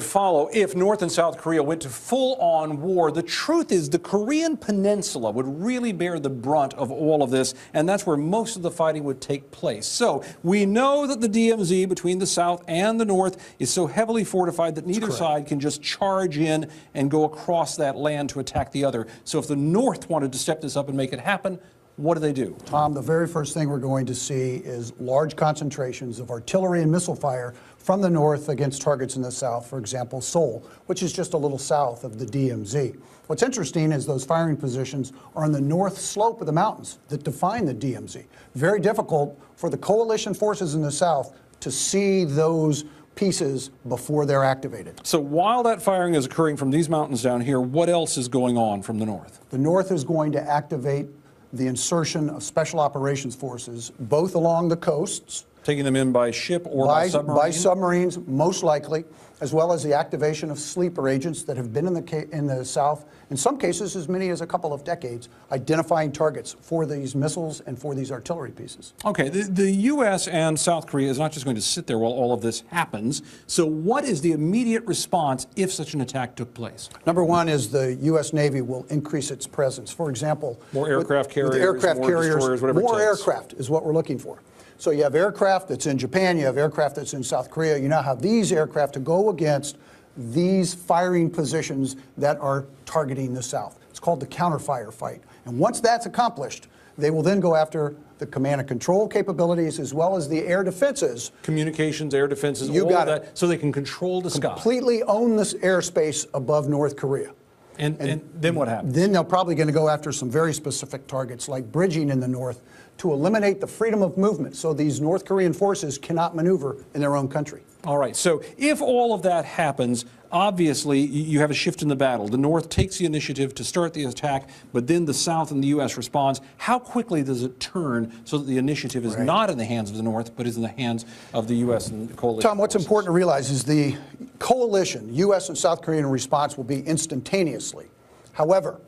Follow if North and South Korea went to full-on war. The truth is the Korean peninsula would really bear the brunt of all of this, and that's where most of the fighting would take place. So we know that the DMZ between the South and the North is so heavily fortified that neither side can just charge in and go across that land to attack the other. So if the North wanted to step this up and make it happen, what do? Tom, the very first thing we're going to see is large concentrations of artillery and missile fire from the north against targets in the south, for example, Seoul, which is just a little south of the DMZ. What's interesting is those firing positions are on the north slope of the mountains that define the DMZ. Very difficult for the coalition forces in the south to see those pieces before they're activated. So while that firing is occurring from these mountains down here, what else is going on from the north? The north is going to activate the insertion of special operations forces, both along the coasts. Taking them in by ship or by submarine? By submarines, most likely, as well as the activation of sleeper agents that have been in the South, in some cases as many as a couple of decades, identifying targets for these missiles and for these artillery pieces. Okay, the U.S. and South Korea is not just going to sit there while all of this happens. So what is the immediate response if such an attack took place? Number one is the U.S. Navy will increase its presence. For example, more aircraft carriers, destroyers, whatever more it takes. aircraft is what we're looking for. So you have aircraft that's in Japan, you have aircraft that's in South Korea. You now have these aircraft to go against these firing positions that are targeting the South. It's called the counterfire fight. And once that's accomplished, they will then go after the command and control capabilities as well as the air defenses. Communications, air defenses, you all got of that, so they can control the sky. Completely own this airspace above North Korea. And then what happens? Then they're probably going to go after some very specific targets like bridging in the north to eliminate the freedom of movement so these North Korean forces cannot maneuver in their own country. All right, so if all of that happens, obviously you have a shift in the battle. The North takes the initiative to start the attack, but then the South and the U.S. responds. How quickly does it turn so that the initiative is not in the hands of the North, but is in the hands of the U.S. and the coalition Tom, what's important to realize is the coalition, U.S. and South Korean response will be instantaneously. However,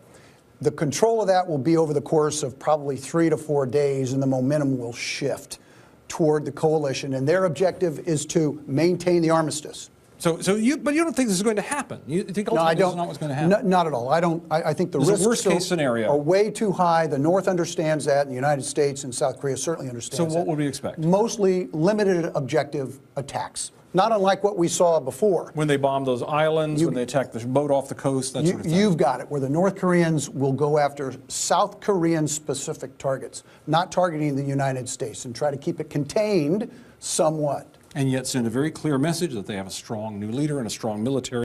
the control of that will be over the course of probably 3 to 4 days, and the momentum will shift toward the coalition. And their objective is to maintain the armistice. But you don't think this is going to happen? You think ultimately this is not what's going to happen? Not at all. I think the risks worst-case scenario are way too high. The North understands that, and the United States and South Korea certainly understands that. So what would we expect? Mostly limited objective attacks. Not unlike what we saw before. When they bombed those islands, when they attacked the boat off the coast, that sort of thing. You've got it, where the North Koreans will go after South Korean specific targets, not targeting the United States, and try to keep it contained somewhat. And yet send a very clear message that they have a strong new leader and a strong military.